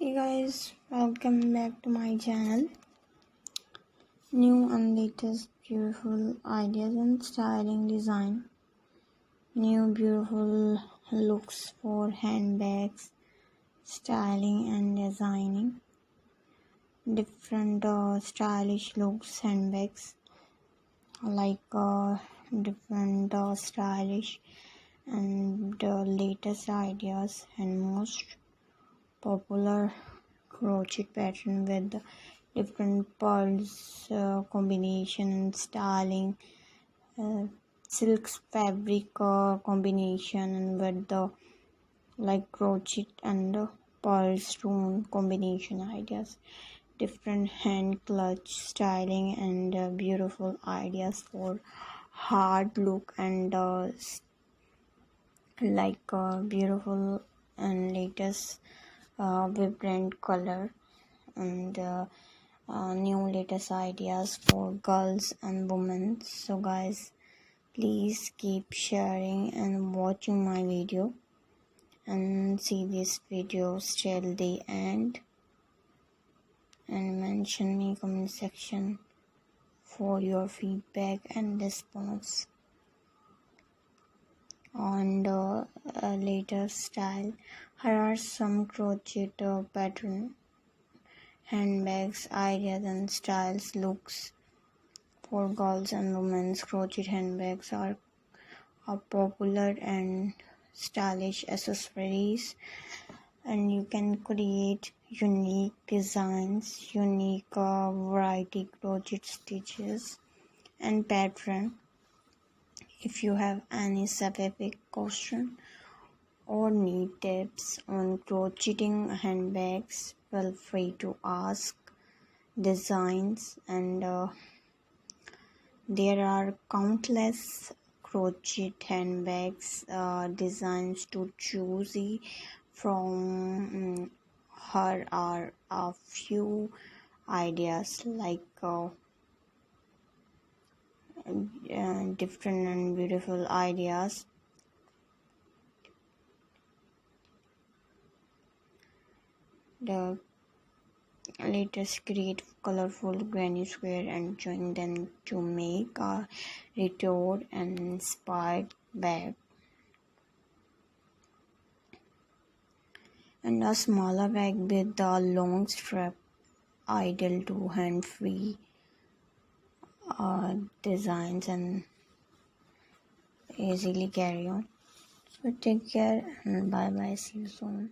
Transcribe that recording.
Hey guys, welcome back to my channel. New and latest beautiful ideas and styling design. New beautiful looks for handbags, styling and designing. Different stylish looks handbags like different stylish and latest ideas and most popular crochet pattern with different pearls combination and styling, silks fabric combination and with the like crochet and pearl stone combination ideas, different hand clutch styling and beautiful ideas for hard look and beautiful and latest vibrant color and new latest ideas for girls and women. So guys, please keep sharing and watching my video and see this videos till the end and mention me comment section for your feedback and response on the latest style. Here are some crochet pattern handbags ideas and styles looks for girls and women's. Crochet handbags are popular and stylish accessories, and you can create unique designs, unique variety crochet stitches and pattern. If you have any specific question or need tips on crocheting handbags, feel free to ask. Designs and there are countless crochet handbags designs to choose from. Here are a few ideas like different and beautiful ideas. The latest create colorful granny square and join them to make a retro and inspired bag, and a smaller bag with a long strap ideal to hand free designs and easily carry on. So take care and bye bye, see you soon.